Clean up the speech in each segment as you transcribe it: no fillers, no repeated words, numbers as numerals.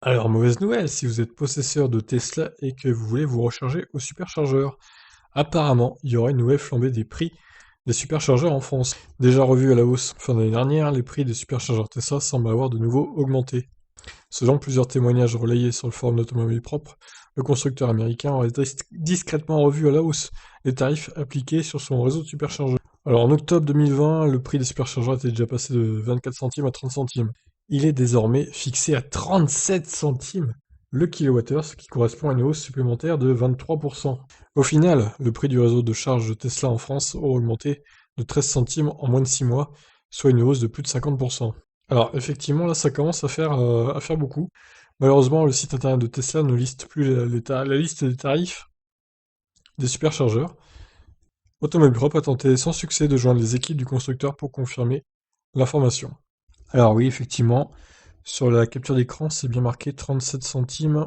Alors, mauvaise nouvelle, si vous êtes possesseur de Tesla et que vous voulez vous recharger au superchargeur. Apparemment, il y aura une nouvelle flambée des prix des superchargeurs en France. Déjà revu à la hausse fin d'année dernière, les prix des superchargeurs Tesla semblent avoir de nouveau augmenté. Selon plusieurs témoignages relayés sur le forum d'automobile propre, le constructeur américain aurait discrètement revu à la hausse les tarifs appliqués sur son réseau de superchargeurs. Alors en octobre 2020, le prix des superchargeurs était déjà passé de 24 centimes à 30 centimes. Il est désormais fixé à 37 centimes le kilowattheure, ce qui correspond à une hausse supplémentaire de 23%. Au final, le prix du réseau de charge de Tesla en France aura augmenté de 13 centimes en moins de 6 mois, soit une hausse de plus de 50%. Alors effectivement, là ça commence à faire beaucoup. Malheureusement, le site internet de Tesla ne liste plus la liste des tarifs des superchargeurs. Automobile Prop a tenté sans succès de joindre les équipes du constructeur pour confirmer l'information. Alors oui, effectivement, sur la capture d'écran, c'est bien marqué 37 centimes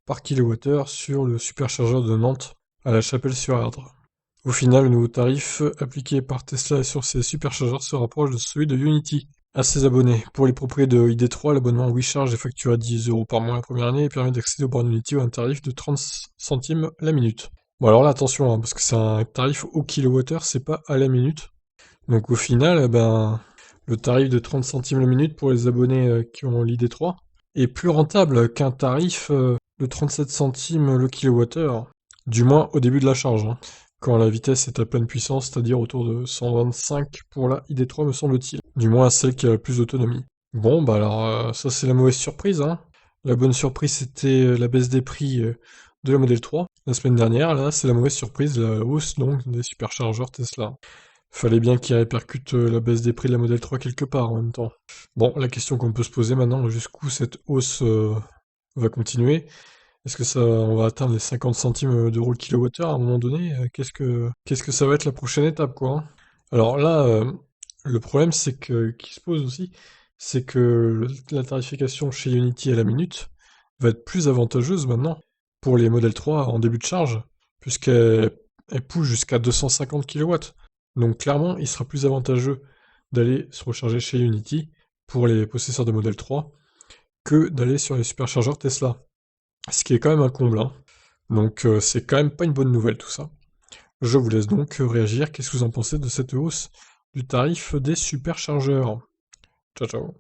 par kilowattheure sur le superchargeur de Nantes à La Chapelle-sur-Erdre. Au final, le nouveau tarif appliqué par Tesla sur ces superchargeurs se rapproche de celui de Unity. À ses abonnés. Pour les propriétaires de ID3, l'abonnement WeCharge est facturé à 10 euros par mois la première année et permet d'accéder au bornes Unity à un tarif de 30 centimes la minute. Bon alors là attention, hein, parce que c'est un tarif au kilowattheure, c'est pas à la minute. Donc au final, le tarif de 30 centimes la minute pour les abonnés qui ont l'ID3 est plus rentable qu'un tarif de 37 centimes le kilowattheure, du moins au début de la charge, hein, quand la vitesse est à pleine puissance, c'est-à-dire autour de 125 pour la ID3 me semble-t-il, du moins celle qui a le plus d'autonomie. Bon, bah alors ça c'est la mauvaise surprise, hein. La bonne surprise c'était la baisse des prix de la Model 3 la semaine dernière, là c'est la mauvaise surprise, la hausse donc des superchargeurs Tesla. Fallait bien qu'ils répercutent la baisse des prix de la Model 3 quelque part en même temps. Bon, la question qu'on peut se poser maintenant, jusqu'où cette hausse va continuer? Est-ce que on va atteindre les 50 centimes d'euros le kilowattheure à un moment donné? Qu'est-ce que ça va être la prochaine étape, quoi, hein? Alors là, le problème qui se pose aussi, c'est que la tarification chez Unity à la minute va être plus avantageuse maintenant pour les Model 3 en début de charge, puisqu'elle pousse jusqu'à 250 kilowatts. Donc clairement, il sera plus avantageux d'aller se recharger chez Unity pour les possesseurs de Model 3 que d'aller sur les superchargeurs Tesla. Ce qui est quand même un comble, hein. Donc c'est quand même pas une bonne nouvelle tout ça. Je vous laisse donc réagir. Qu'est-ce que vous en pensez de cette hausse du tarif des superchargeurs? Ciao ciao.